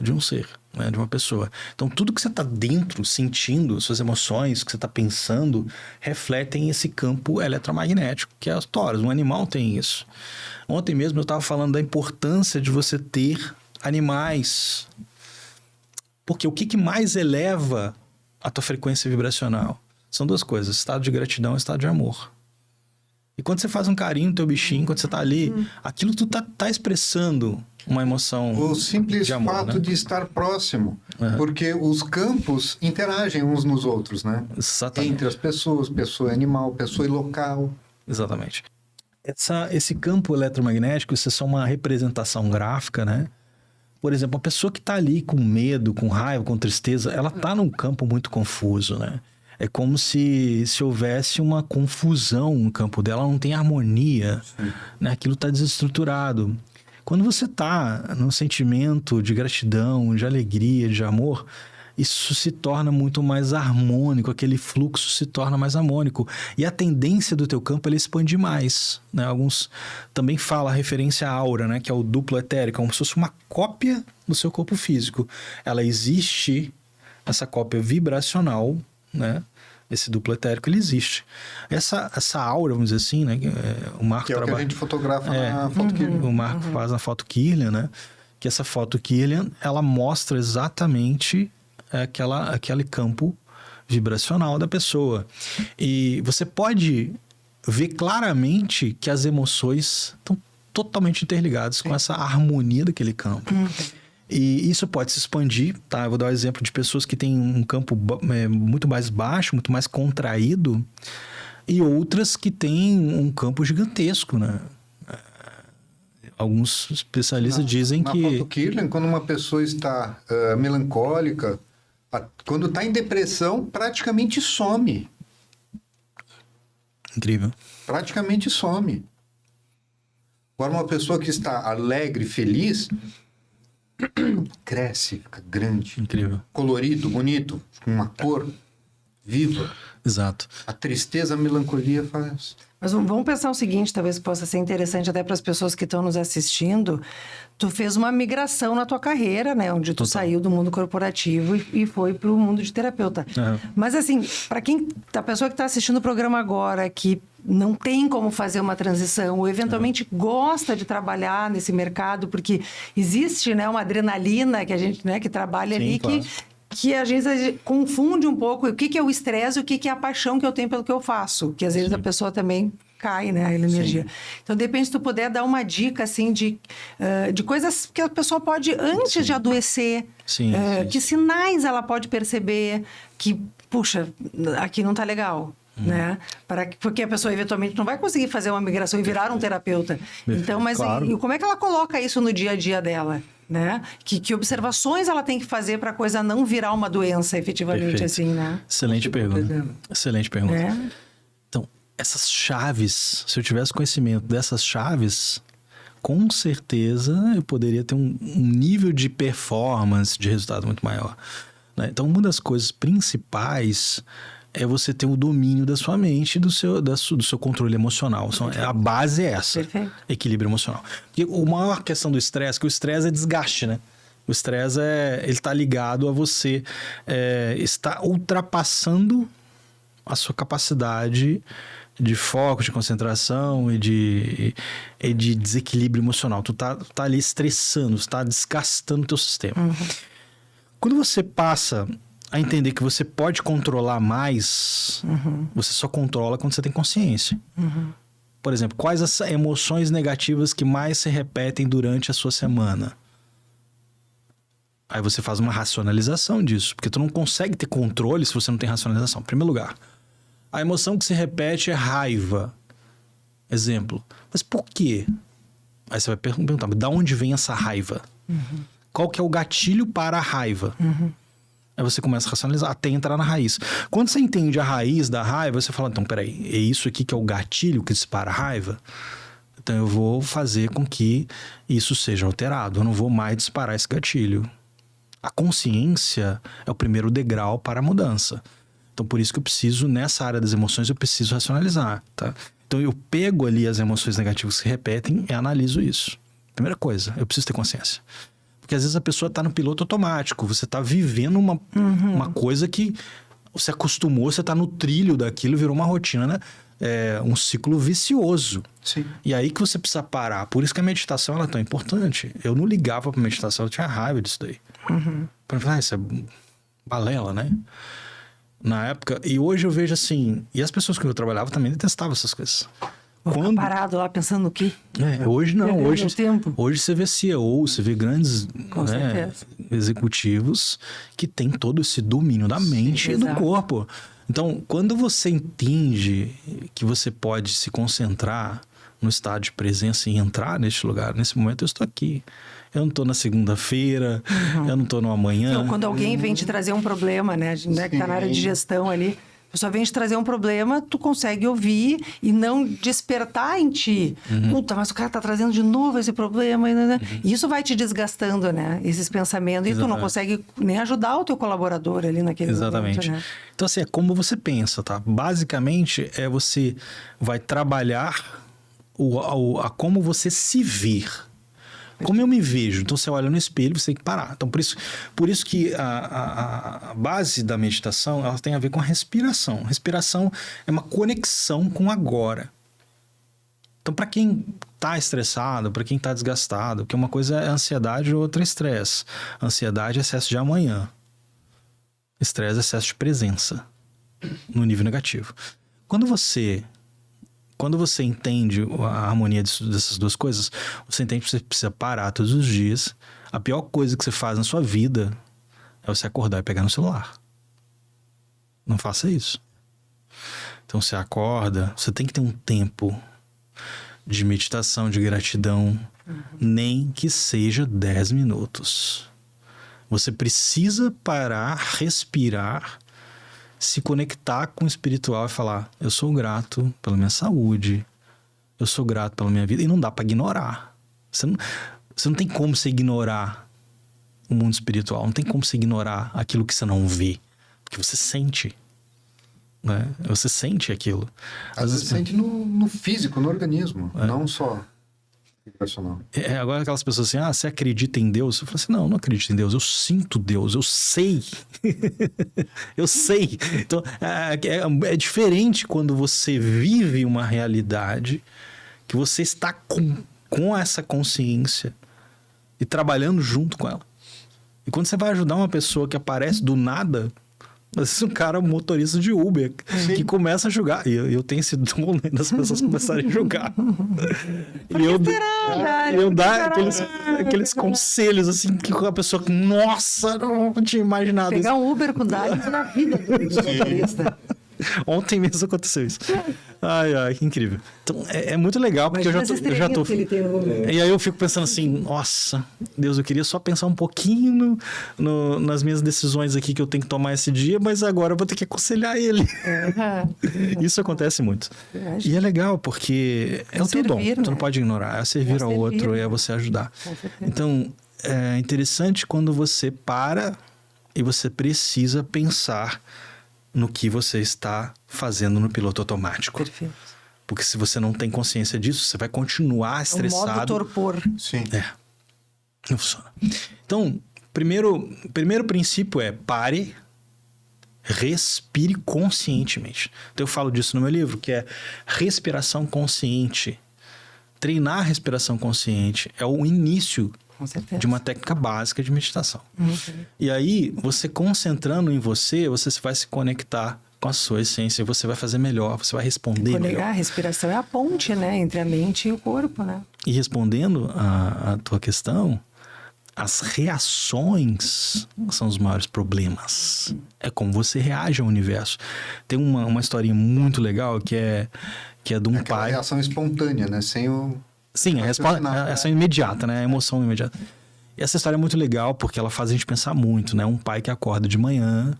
de um ser, né, de uma pessoa. Então, tudo que você está dentro, sentindo, suas emoções, que você está pensando, refletem esse campo eletromagnético, que é o Torus. Um animal tem isso. Ontem mesmo eu estava falando da importância de você ter animais. Porque o que mais eleva a tua frequência vibracional? São duas coisas, estado de gratidão e estado de amor. E quando você faz um carinho no teu bichinho, quando você tá ali, aquilo tu tá expressando uma emoção o simples de amor, fato né? de estar próximo, porque os campos interagem uns nos outros, né? Exatamente. Entre as pessoas, pessoa e animal, pessoa e local. Exatamente. Esse campo eletromagnético, isso é só uma representação gráfica, né? Por exemplo, uma pessoa que tá ali com medo, com raiva, com tristeza, ela tá num campo muito confuso, né? É como se houvesse uma confusão no campo dela, ela não tem harmonia, né? Aquilo está desestruturado. Quando você está num sentimento de gratidão, de alegria, de amor, isso se torna muito mais harmônico, aquele fluxo se torna mais harmônico. E a tendência do teu campo é ele expandir mais, né? Alguns também falam a referência à aura, né? Que é o duplo etérico, como se fosse uma cópia do seu corpo físico. Ela existe, essa cópia vibracional, né? Esse duplo etérico, ele existe. Essa aura, vamos dizer assim, né? O Marco que é o que a gente fotografa na foto Kirlian. O Marco faz na foto Kirlian, né? Que essa foto Kirlian, ela mostra exatamente aquele campo vibracional da pessoa. E você pode ver claramente que as emoções estão totalmente interligadas com essa harmonia daquele campo. E isso pode se expandir, tá? Eu vou dar um exemplo de pessoas que têm um campo muito mais baixo, muito mais contraído, e outras que têm um campo gigantesco, né? Alguns especialistas dizem que... Na foto Kirlian, quando uma pessoa está melancólica, quando está em depressão, praticamente some. Incrível. Praticamente some. Agora, uma pessoa que está alegre, feliz... cresce, fica grande, incrível, colorido, bonito, com uma cor viva. Exato. A tristeza, a melancolia faz. Mas vamos pensar o seguinte, talvez possa ser interessante até para as pessoas que estão nos assistindo. Tu fez uma migração na tua carreira, né? Onde tu saiu do mundo corporativo e foi para o mundo de terapeuta. Mas assim, para a pessoa que está assistindo o programa agora, que não tem como fazer uma transição, ou eventualmente gosta de trabalhar nesse mercado, porque existe, né, uma adrenalina que a gente, né, que trabalha ali, claro. que a gente confunde um pouco o que é o estresse e o que é a paixão que eu tenho pelo que eu faço. Que às vezes a pessoa também cai, né, a energia. Então, de repente, se tu puder dar uma dica, assim, de coisas que a pessoa pode, antes de adoecer, que sinais ela pode perceber que, puxa, aqui não tá legal. Né? Porque a pessoa eventualmente não vai conseguir fazer uma migração e virar um terapeuta. Então, mas claro. e como é que ela coloca isso no dia a dia dela? né? Que observações ela tem que fazer para a coisa não virar uma doença, efetivamente, Perfeito. assim, né? Excelente pergunta. Excelente pergunta. É. Então, essas chaves, se eu tivesse conhecimento dessas chaves, com certeza eu poderia ter um nível de performance, de resultado muito maior, né? Então, uma das coisas principais é você ter o domínio da sua mente e do seu controle emocional. A base é essa. Perfeito. Equilíbrio emocional. Porque a maior questão do estresse, que o estresse é desgaste, né? O estresse ele está ligado a você estar ultrapassando a sua capacidade de foco, de concentração e de desequilíbrio emocional. Tu tá ali estressando, tu tá desgastando o teu sistema. Quando você passa a entender que você pode controlar mais, você só controla quando você tem consciência. Por exemplo, quais as emoções negativas que mais se repetem durante a sua semana? Aí você faz uma racionalização disso, porque tu não consegue ter controle se você não tem racionalização. Em primeiro lugar, a emoção que se repete é raiva. Exemplo. Mas por quê? Aí você vai perguntar, de onde vem essa raiva? Qual que é o gatilho para a raiva? Aí você começa a racionalizar até entrar na raiz. Quando você entende a raiz da raiva, você fala, então, peraí, é isso aqui que é o gatilho que dispara a raiva? Então eu vou fazer com que isso seja alterado. Eu não vou mais disparar esse gatilho. A consciência é o primeiro degrau para a mudança. Então por isso que eu preciso, nessa área das emoções, eu preciso racionalizar, tá? Então eu pego ali as emoções negativas que se repetem e analiso isso. Primeira coisa, eu preciso ter consciência. Porque às vezes a pessoa está no piloto automático, você está vivendo uma coisa que você acostumou, você está no trilho daquilo, virou uma rotina, né? É um ciclo vicioso. Sim. E aí que você precisa parar. Por isso que a meditação ela é tão importante. Eu não ligava para meditação, eu tinha raiva disso daí. Para falar, isso é balela, né? Na época, e hoje eu vejo assim, e as pessoas que eu trabalhava também detestavam essas coisas. Vou ficar parado lá pensando no quê? Hoje não, Perdendo o tempo. hoje você vê CEO, você vê grandes executivos que têm todo esse domínio da mente e do corpo. Então, quando você entende que você pode se concentrar no estado de presença e entrar neste lugar, nesse momento eu estou aqui. Eu não estou na segunda-feira, eu não estou no amanhã. Então, quando alguém vem te trazer um problema, né? Que tá na área de gestão ali, a pessoa vem te trazer um problema, tu consegue ouvir e não despertar em ti. Puta, mas o cara tá trazendo de novo esse problema. E isso vai te desgastando, né? Esses pensamentos. E tu não consegue nem ajudar o teu colaborador ali naquele momento, né? Então, assim, é como você pensa, tá? Basicamente, você vai trabalhar a como você se vir. Como eu me vejo? Então, você olha no espelho, você tem que parar. Então, por isso que a base da meditação, ela tem a ver com a respiração. Respiração é uma conexão com o agora. Então, para quem está estressado, para quem está desgastado, porque uma coisa é ansiedade e outra é estresse. Ansiedade é excesso de amanhã. Estresse é excesso de presença no nível negativo. Quando você entende a harmonia dessas duas coisas, você entende que você precisa parar todos os dias. A pior coisa que você faz na sua vida é você acordar e pegar no celular. Não faça isso. Então você acorda, você tem que ter um tempo de meditação, de gratidão, nem que seja 10 minutos. Você precisa parar, respirar, se conectar com o espiritual e falar, eu sou grato pela minha saúde, eu sou grato pela minha vida. E não dá para ignorar. Você não tem como você ignorar o mundo espiritual, não tem como você ignorar aquilo que você não vê, porque você sente, né? Você sente aquilo. Às vezes sente no físico, no organismo, não só vibracional. Agora aquelas pessoas assim, você acredita em Deus? Eu falo assim, não acredito em Deus, eu sinto Deus, eu sei. Eu sei. Então, é diferente quando você vive uma realidade que você está com essa consciência e trabalhando junto com ela. E quando você vai ajudar uma pessoa que aparece do nada, às vezes um cara motorista de Uber que começa a julgar. E eu tenho esse dom das pessoas começarem a julgar. E eu dar aqueles conselhos assim que a pessoa, nossa, não tinha imaginado pegar isso. um Uber com Dali na vida do motorista. Ontem mesmo aconteceu isso. Ai, que incrível. Então, é muito legal, porque eu já tô... E aí eu fico pensando assim, nossa, Deus, eu queria só pensar um pouquinho nas minhas decisões aqui que eu tenho que tomar esse dia, mas agora eu vou ter que aconselhar ele. Isso acontece muito. E é legal, porque é o teu dom. Né? Tu não pode ignorar. É servir ao outro, é você ajudar. Então, é interessante quando você para e você precisa pensar no que você está fazendo no piloto automático. Perfeito. Porque se você não tem consciência disso, você vai continuar estressado. É um modo torpor. Sim. Não funciona. Então, primeiro princípio é pare, respire conscientemente. Então, eu falo disso no meu livro, que é respiração consciente. Treinar a respiração consciente é o início de uma técnica básica de meditação. E aí, você concentrando em você vai se conectar com a sua essência, você vai fazer melhor, você vai responder melhor. A respiração é a ponte, né, entre a mente e o corpo, né? E respondendo a tua questão, as reações são os maiores problemas. É como você reage ao universo. Tem uma historinha muito legal que é de um pai... A reação espontânea, né? Sem o... Sim, a reação imediata, né? A emoção imediata. E essa história é muito legal porque ela faz a gente pensar muito, né? Um pai que acorda de manhã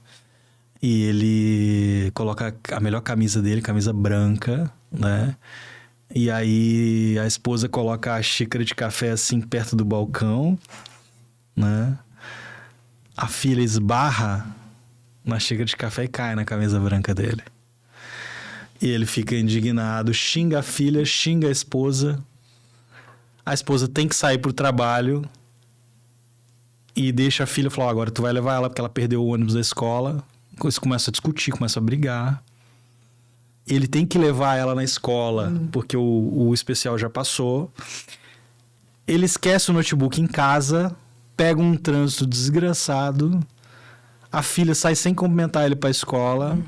e ele coloca a melhor camisa dele, camisa branca, né? E aí a esposa coloca a xícara de café assim perto do balcão, né? A filha esbarra na xícara de café e cai na camisa branca dele. E ele fica indignado, xinga a filha, xinga a esposa. A esposa tem que sair pro trabalho e deixa a filha falar, agora tu vai levar ela porque ela perdeu o ônibus da escola. Eles começam a discutir, começam a brigar. Ele tem que levar ela na escola porque o especial já passou. Ele esquece o notebook em casa, pega um trânsito desgraçado. A filha sai sem cumprimentar ele pra escola.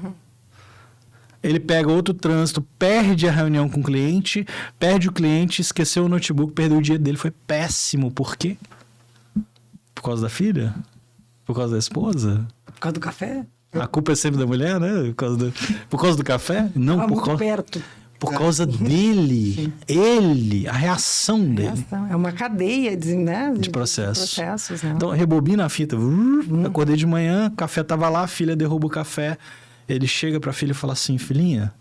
Ele pega outro trânsito, perde a reunião com o cliente, perde o cliente, esqueceu o notebook, perdeu o dia dele. Foi péssimo. Por quê? Por causa da filha? Por causa da esposa? Por causa do café? A culpa é sempre da mulher, né? Por causa do café? Não, por causa dele. Ele, a reação dele. É uma cadeia de processos. Né? Então, rebobina a fita. Acordei de manhã, o café tava lá, a filha derruba o café. Ele chega pra filha e fala assim, filhinha,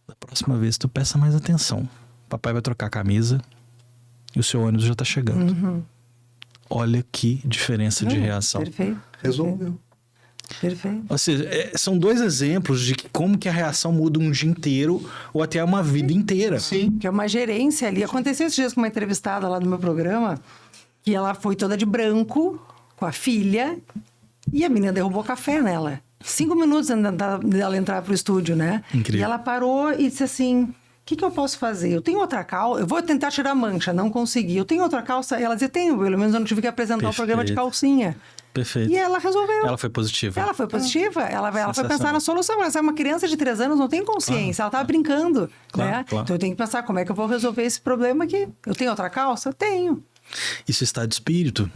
da próxima vez tu presta mais atenção. Papai vai trocar a camisa e o seu ônibus já tá chegando. Olha que diferença de reação. Perfeito. Resolveu. Perfeito. Ou seja, são dois exemplos de como que a reação muda um dia inteiro ou até uma vida inteira. Sim. Que é uma gerência ali. Aconteceu esses dias com uma entrevistada lá do meu programa, que ela foi toda de branco com a filha e a menina derrubou café nela. 5 minutos dela entrar pro estúdio, né? Incrível. E ela parou e disse assim, o que eu posso fazer? Eu tenho outra calça, eu vou tentar tirar a mancha, não consegui. Eu tenho outra calça? E ela dizia, tenho, pelo menos eu não tive que apresentar o programa de calcinha. Perfeito. E ela resolveu. Ela foi positiva. Ela foi positiva. Ela foi pensar na solução. Mas é uma criança de 3 anos, não tem consciência. Ela estava brincando, né? Claro. Então eu tenho que pensar como é que eu vou resolver esse problema aqui. Eu tenho outra calça? Tenho. Isso é estado de espírito.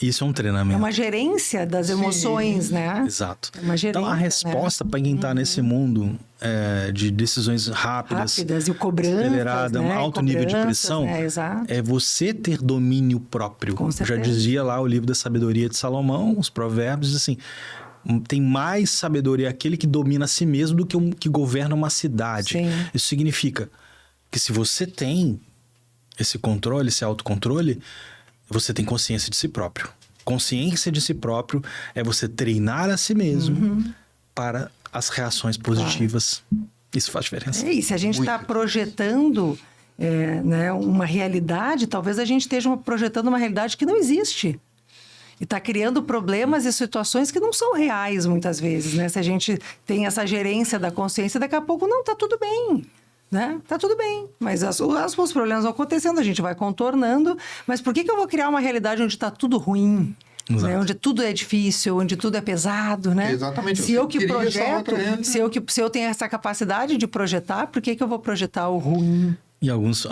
Isso é um treinamento. É uma gerência das emoções, né? Exato. É uma gerência, então, a resposta para quem está nesse mundo de decisões rápidas e cobranças, acelerada, né? alto nível de pressão, é você ter domínio próprio. Com certeza. Já dizia lá o livro da sabedoria de Salomão, os provérbios, assim, tem mais sabedoria aquele que domina a si mesmo do que um que governa uma cidade. Sim. Isso significa que se você tem esse controle, esse autocontrole, você tem consciência de si próprio. Consciência de si próprio é você treinar a si mesmo para as reações positivas. Isso faz diferença. E se a gente está projetando né, uma realidade, talvez a gente esteja projetando uma realidade que não existe. E está criando problemas e situações que não são reais, muitas vezes, né? Se a gente tem essa gerência da consciência, daqui a pouco, não, está tudo bem. Né? Tá tudo bem, mas os problemas vão acontecendo, a gente vai contornando, mas por que eu vou criar uma realidade onde está tudo ruim? Né? Onde tudo é difícil, onde tudo é pesado, né? Exatamente. Se eu que projeto, se eu tenho essa capacidade de projetar, por que eu vou projetar o ruim? E alguns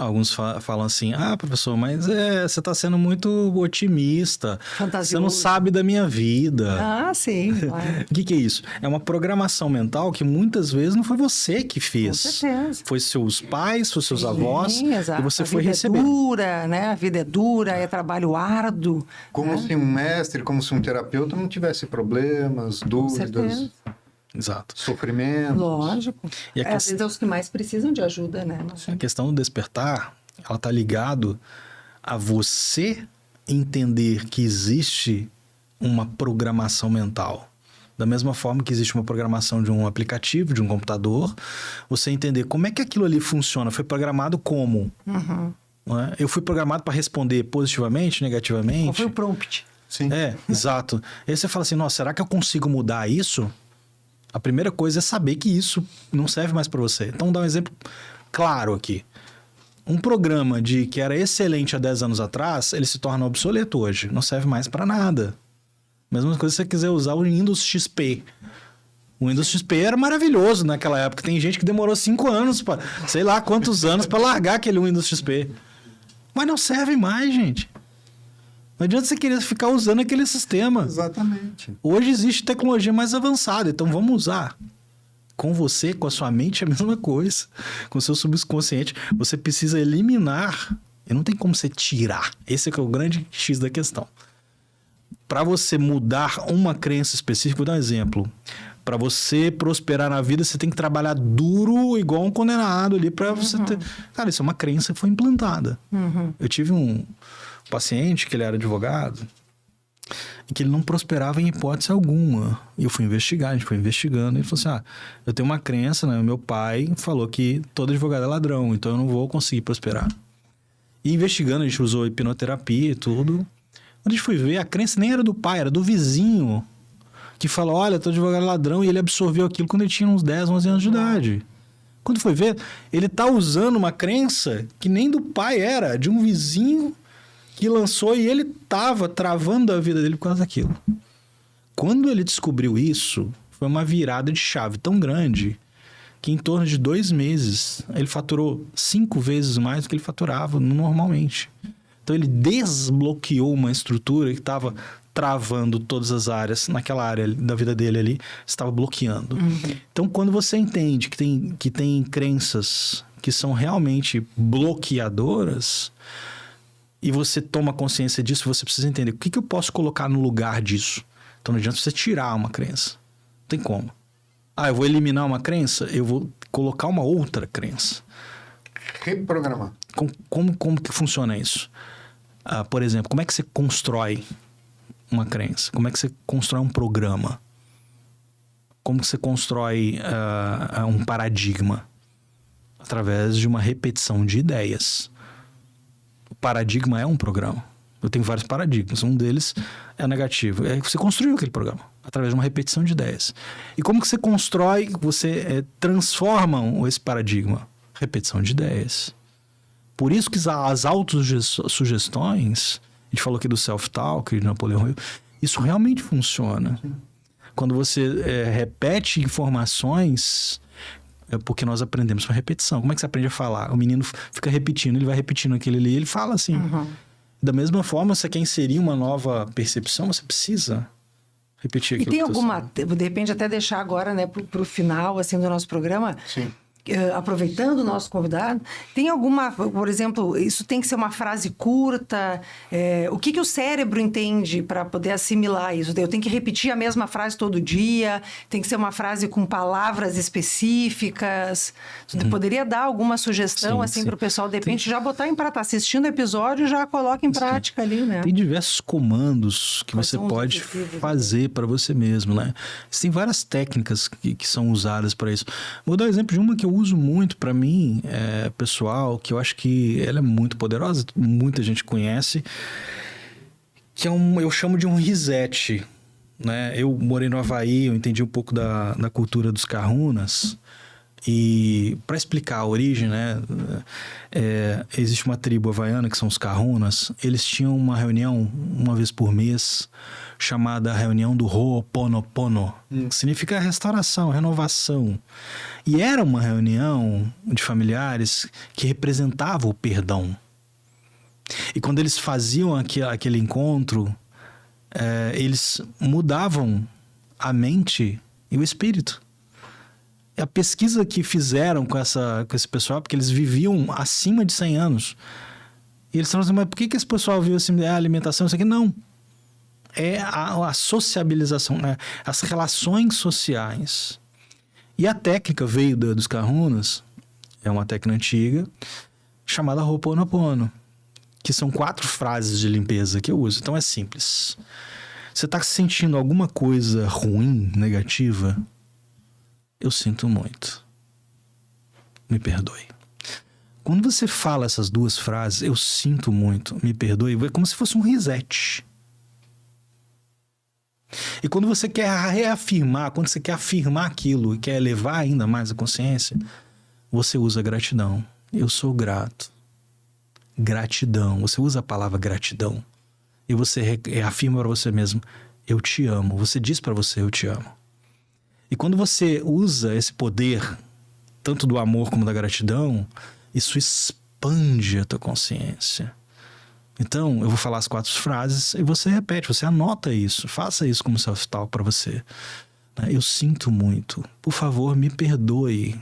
falam assim, professor, mas você está sendo muito otimista. Fantasioso. Você não sabe da minha vida. Ah, sim, claro. O que é isso? É uma programação mental que muitas vezes não foi você que fez. Com certeza. Foi seus pais, foi seus avós, exato. e você foi A vida recebendo. é dura, né? A vida é dura, é trabalho árduo. Como se um mestre, como se um terapeuta não tivesse problemas, dúvidas, certeza. Exato. sofrimentos. Lógico. E a Às vezes é os que mais precisam de ajuda, né? A questão do despertar, ela está ligado a você entender que existe uma programação mental. Da mesma forma que existe uma programação de um aplicativo, de um computador, você entender como é que aquilo ali funciona. Foi programado como? Não é? Eu fui programado para responder positivamente, negativamente? Qual foi o prompt? Sim. Exato. Aí você fala assim, nossa, será que eu consigo mudar isso? A primeira coisa é saber que isso não serve mais para você. Então, vou dar um exemplo claro aqui. Um programa que era excelente há 10 anos atrás, ele se torna obsoleto hoje. Não serve mais para nada. Mesma coisa se você quiser usar o Windows XP. O Windows XP era maravilhoso naquela época. Tem gente que demorou 5 anos, sei lá quantos anos, para largar aquele Windows XP. Mas não serve mais, gente. Não adianta você querer ficar usando aquele sistema. Exatamente. Hoje existe tecnologia mais avançada, então vamos usar. Com você, com a sua mente, é a mesma coisa. Com o seu subconsciente, você precisa eliminar. E não tem como você tirar. Esse é que é o grande X da questão. Para você mudar uma crença específica, vou dar um exemplo. Para você prosperar na vida, você tem que trabalhar duro, igual um condenado ali, para você ter... Cara, isso é uma crença que foi implantada. Eu tive um paciente que ele era advogado e que ele não prosperava em hipótese alguma. E eu fui investigar, a gente foi investigando. E ele falou assim, eu tenho uma crença, né? Meu pai falou que todo advogado é ladrão, então eu não vou conseguir prosperar. E investigando, a gente usou hipnoterapia e tudo. Quando a gente foi ver, a crença nem era do pai, era do vizinho, que falou, olha, todo advogado é ladrão, e ele absorveu aquilo quando ele tinha uns 10, 11 anos de idade. Quando foi ver, ele tá usando uma crença que nem do pai era, de um vizinho que lançou e ele estava travando a vida dele por causa daquilo. Quando ele descobriu isso, foi uma virada de chave tão grande que em torno de 2 meses ele faturou 5 vezes mais do que ele faturava normalmente. Então ele desbloqueou uma estrutura que estava travando todas as áreas, naquela área da vida dele ali, estava bloqueando. Então quando você entende que tem crenças que são realmente bloqueadoras, e você toma consciência disso, você precisa entender o que eu posso colocar no lugar disso. Então não adianta você tirar uma crença. Não tem como. Eu vou eliminar uma crença, eu vou colocar uma outra crença. Reprogramar. Como que funciona isso? Por exemplo, como é que você constrói uma crença? Como é que você constrói um programa? Como que você constrói um paradigma? Através de uma repetição de ideias. O paradigma é um programa. Eu tenho vários paradigmas. Um deles é negativo. Você construiu aquele programa através de uma repetição de ideias. E como que você constrói, você transforma esse paradigma? Repetição de ideias. Por isso que as autossugestões, a gente falou aqui do self-talk, de Napoleão Hill, isso realmente funciona. Quando você repete informações... porque nós aprendemos com a repetição. Como é que você aprende a falar? O menino fica repetindo, ele vai repetindo aquele ali, ele fala assim. Da mesma forma, você quer inserir uma nova percepção, você precisa repetir aquilo. E tem alguma, de repente até deixar agora, né, para o final assim, do nosso programa... Sim. Aproveitando o nosso convidado, tem alguma, por exemplo, isso tem que ser uma frase curta? O que o cérebro entende para poder assimilar isso? Eu tenho que repetir a mesma frase todo dia? Tem que ser uma frase com palavras específicas? Você poderia dar alguma sugestão assim para o pessoal, de repente, já botar em prática, assistindo o episódio, já coloca em prática ali, né? Tem diversos comandos que você pode fazer para você mesmo, né? Tem várias técnicas que são usadas para isso. Vou dar um exemplo de uma que eu uso muito para mim, pessoal, que eu acho que ela é muito poderosa, muita gente conhece, que eu chamo de um reset, né? Eu morei no Havaí, eu entendi um pouco da cultura dos kahunas, E para explicar a origem, né, existe uma tribo havaiana, que são os Kahunas. Eles tinham uma reunião uma vez por mês, chamada reunião do Ho'oponopono, que significa restauração, renovação. E era uma reunião de familiares que representava o perdão. E quando eles faziam aquele encontro, eles mudavam a mente e o espírito. A pesquisa que fizeram com esse pessoal, porque eles viviam acima de 100 anos. E eles falaram assim, mas por que esse pessoal viu assim, a alimentação, isso aqui? Não. É a sociabilização, né? As relações sociais. E a técnica veio dos Kahunas, é uma técnica antiga, chamada Ho'oponopono, que são 4 frases de limpeza que eu uso. Então é simples. Você está sentindo alguma coisa ruim, negativa? Eu sinto muito. Me perdoe. Quando você fala essas 2 frases, eu sinto muito, me perdoe, é como se fosse um reset. E quando você quer reafirmar, quando você quer afirmar aquilo e quer elevar ainda mais a consciência, você usa gratidão. Eu sou grato. Gratidão. Você usa a palavra gratidão. E você afirma para você mesmo, eu te amo. Você diz para você, eu te amo. E quando você usa esse poder, tanto do amor como da gratidão, isso expande a tua consciência. Então, eu vou falar as 4 frases e você repete, você anota isso. Faça isso como self-talk para você. Eu sinto muito. Por favor, me perdoe.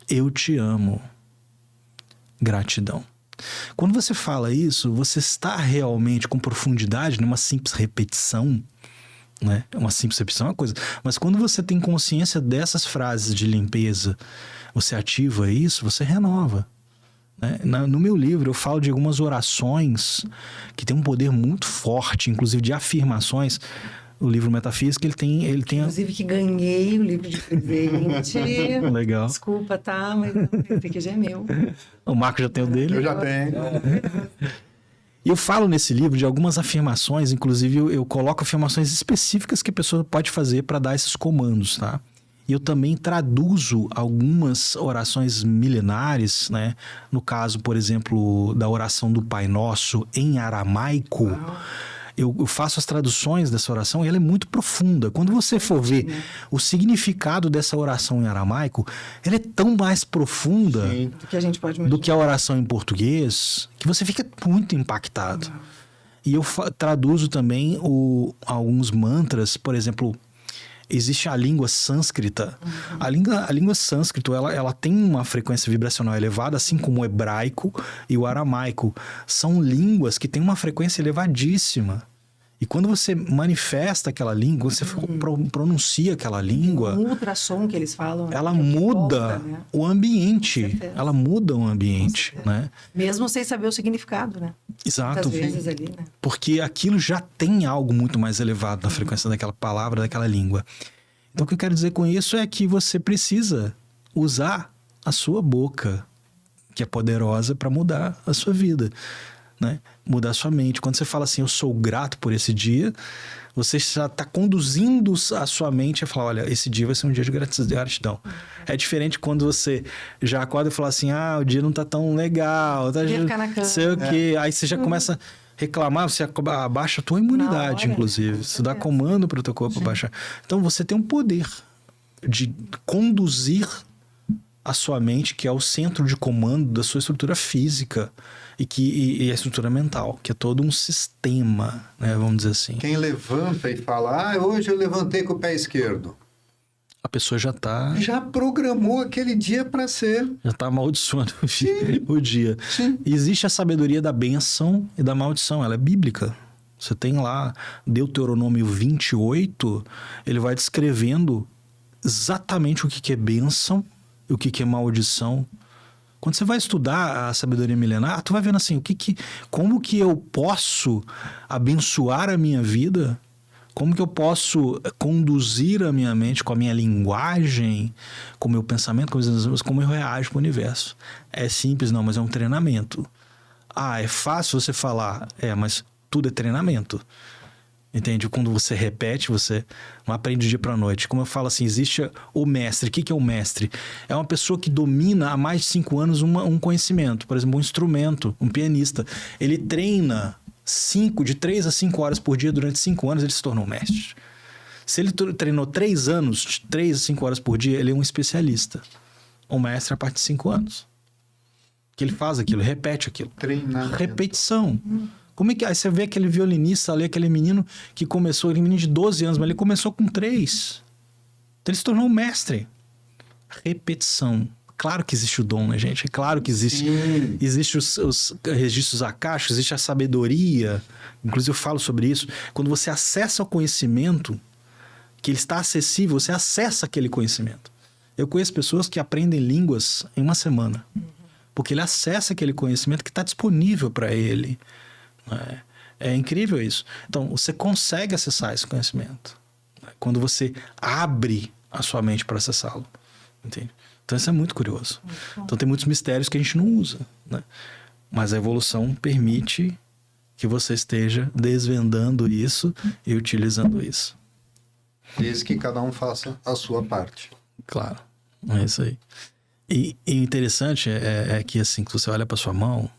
Eu te amo. Gratidão. Quando você fala isso, você está realmente com profundidade numa simples repetição, né? Uma simples repetição é uma coisa. Mas quando você tem consciência dessas frases de limpeza, você ativa isso, você renova. Né? No meu livro eu falo de algumas orações que tem um poder muito forte, inclusive de afirmações. O livro Metafísica, ele tem Inclusive que ganhei o livro de presente. Legal. Desculpa, tá? Mas não, esse aqui já é meu. O Marco já tem o dele. Eu já tenho. E eu falo nesse livro de algumas afirmações, inclusive eu coloco afirmações específicas que a pessoa pode fazer para dar esses comandos, tá? E eu também traduzo algumas orações milenares, né? No caso, por exemplo, da oração do Pai Nosso em aramaico. Uau. Eu faço as traduções dessa oração e ela é muito profunda. Quando você for ver o significado dessa oração em aramaico, ela é tão mais profunda do que a oração em português, que você fica muito impactado. E eu traduzo também alguns mantras, por exemplo, existe a língua sânscrita. A língua sânscrita, ela tem uma frequência vibracional elevada, assim como o hebraico e o aramaico. São línguas que têm uma frequência elevadíssima. E quando você manifesta aquela língua, você pronuncia aquela língua... Um ultrassom que eles falam. Ela muda o ambiente. Ela muda o ambiente, né? Mesmo sem saber o significado, né? Exato. Muitas vezes ali, né? Porque aquilo já tem algo muito mais elevado na frequência daquela palavra, daquela língua. Então, o que eu quero dizer com isso é que você precisa usar a sua boca, que é poderosa, para mudar a sua vida, né? Mudar a sua mente. Quando você fala assim, eu sou grato por esse dia, você já está conduzindo a sua mente a falar, olha, esse dia vai ser um dia de gratidão. É diferente quando você já acorda e fala assim, o dia não está tão legal, tá, ficar na cama. Sei o quê. Aí você já começa a reclamar, você abaixa a tua imunidade, inclusive. Isso dá comando para o teu corpo abaixar. Então, você tem um poder de conduzir a sua mente, que é o centro de comando da sua estrutura física e a estrutura mental, que é todo um sistema, né, vamos dizer assim. Quem levanta e fala, hoje eu levantei com o pé esquerdo. A pessoa já programou aquele dia para ser. Já está amaldiçoando o dia. Sim. Existe a sabedoria da bênção e da maldição, ela é bíblica. Você tem lá Deuteronômio 28, ele vai descrevendo exatamente o que é bênção e o que é maldição. Quando você vai estudar a sabedoria milenar, tu vai vendo assim, como que eu posso abençoar a minha vida, como que eu posso conduzir a minha mente com a minha linguagem, com o meu pensamento, como eu reajo para o universo. É simples, não, mas é um treinamento. É fácil você falar, mas tudo é treinamento. Entende? Quando você repete, você não aprende de dia para noite. Como eu falo assim, existe o mestre. O que é o mestre? É uma pessoa que domina há mais de 5 anos um conhecimento. Por exemplo, um instrumento, um pianista. Ele treina de 3 a 5 horas por dia durante 5 anos, ele se tornou um mestre. Se ele treinou 3 anos, 3 a 5 horas por dia, ele é um especialista. Um mestre a partir de 5 anos. Que ele faz aquilo, repete aquilo. Treinamento. Repetição. Como é que... Aí você vê aquele violinista ali, aquele menino que começou, aquele menino de 12 anos, mas ele começou com 3. Então ele se tornou um mestre. Repetição. Claro que existe o dom, né, gente? É claro que existe. Existe os registros acásticos, existe a sabedoria. Inclusive eu falo sobre isso. Quando você acessa o conhecimento, que ele está acessível, você acessa aquele conhecimento. Eu conheço pessoas que aprendem línguas em 1 semana. Porque ele acessa aquele conhecimento que está disponível para ele. É incrível isso. Então, você consegue acessar esse conhecimento quando você abre a sua mente para acessá-lo. Entende? Então, isso é muito curioso. Então, tem muitos mistérios que a gente não usa, né? Mas a evolução permite que você esteja desvendando isso e utilizando isso. Desde que cada um faça a sua parte. Claro, é isso aí. E interessante é que, assim, que você olha para sua mão,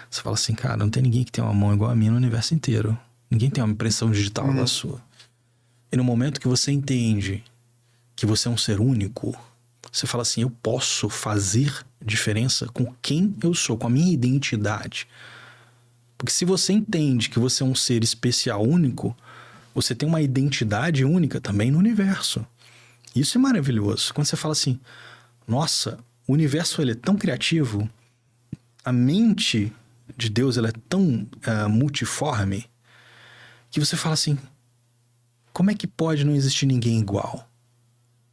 você fala assim, cara, não tem ninguém que tem uma mão igual a minha no universo inteiro. Ninguém tem uma impressão digital igual a sua. E no momento que você entende que você é um ser único, você fala assim, eu posso fazer diferença com quem eu sou, com a minha identidade. Porque se você entende que você é um ser especial, único, você tem uma identidade única também no universo. Isso é maravilhoso. Quando você fala assim, nossa, o universo ele é tão criativo, a mente de Deus ela é tão multiforme, que você fala assim, como é que pode não existir ninguém igual?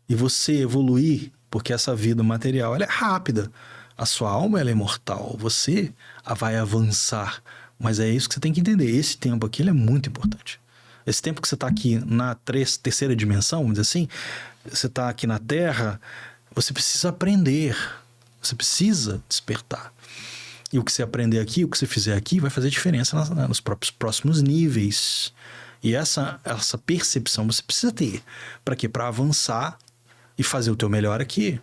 E você evoluir, porque essa vida material ela é rápida, a sua alma ela é imortal, você vai avançar, mas é isso que você tem que entender, esse tempo aqui ele é muito importante. Esse tempo que você está aqui na terceira dimensão, vamos dizer assim, você está aqui na Terra, você precisa aprender, você precisa despertar. E o que você aprender aqui, o que você fizer aqui, vai fazer diferença nos próximos níveis. E essa percepção você precisa ter. Para quê? Para avançar e fazer o teu melhor aqui.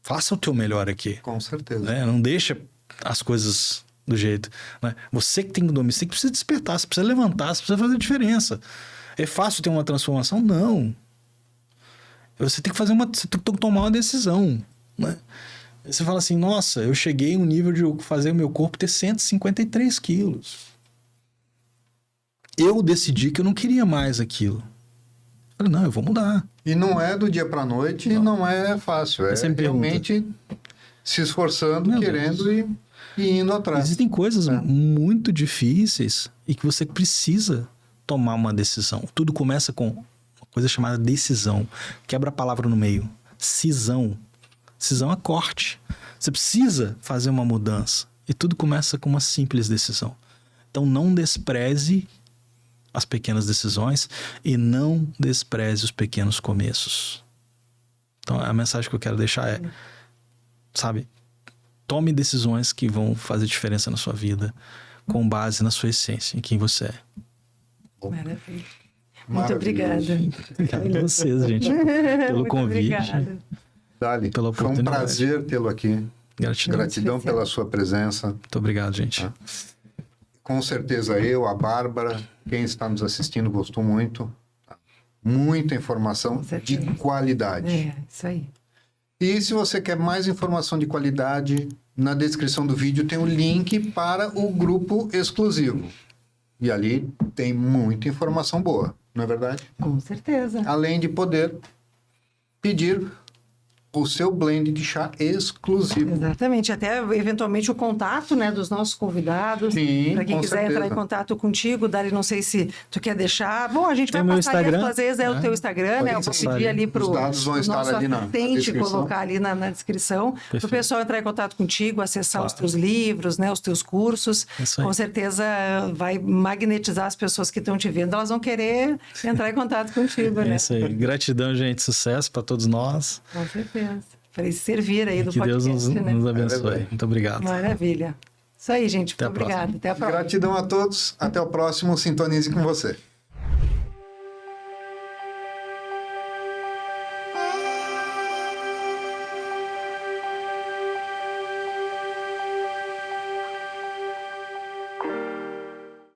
Faça o teu melhor aqui. Com certeza. Né? Não deixa as coisas do jeito. Né? Você que tem que dominar, você que precisa despertar, você precisa levantar, você precisa fazer diferença. É fácil ter uma transformação? Não. Você tem que você tem que tomar uma decisão. Né? Você fala assim, nossa, eu cheguei no nível de fazer o meu corpo ter 153 quilos. Eu decidi que eu não queria mais aquilo. Eu falei, não, eu vou mudar. E não é do dia para noite, não é fácil. É realmente se esforçando, querendo e indo atrás. Existem coisas muito difíceis e que você precisa tomar uma decisão. Tudo começa com uma coisa chamada decisão. Quebra a palavra no meio. Cisão. Cisão é corte. Você precisa fazer uma mudança. E tudo começa com uma simples decisão. Então não despreze as pequenas decisões e não despreze os pequenos começos. Então a mensagem que eu quero deixar é, sabe, tome decisões que vão fazer diferença na sua vida com base na sua essência, em quem você é. Maravilha. Muito obrigada. Obrigado a vocês, gente, pelo convite. Obrigada. Dali, Pela foi um oportunidade. prazer tê-lo aqui. Gratidão pela sua presença. Muito obrigado, gente. Com certeza eu, a Bárbara, quem está nos assistindo gostou muito. Muita informação de qualidade. É, isso aí. E se você quer mais informação de qualidade, na descrição do vídeo tem o link para o grupo exclusivo. E ali tem muita informação boa, não é verdade? Com certeza. Além de poder pedir o seu blend de chá exclusivo. Exatamente, até eventualmente o contato, né, dos nossos convidados. Sim, para quem com quiser certeza. entrar em contato contigo, Dari, não sei se tu quer deixar. Bom, a gente Tem vai meu passar Instagram, às vezes o teu Instagram, né? Eu vou pedir ali para Os dados vão estar nosso ali na assistente descrição. colocar ali na descrição, para o pessoal entrar em contato contigo, acessar os teus livros, né, os teus cursos. Isso aí. Com certeza vai magnetizar as pessoas que estão te vendo, elas vão querer entrar em contato contigo, É né? isso aí. Gratidão, gente. Sucesso para todos nós. Com certeza. Para esse servir aí do Que Deus podcast, nos, né? nos abençoe. Muito obrigado. Maravilha. Isso aí, gente. Até a Muito obrigada. próxima. Até a próxima. Gratidão a todos. Até o próximo. Sintonize com você.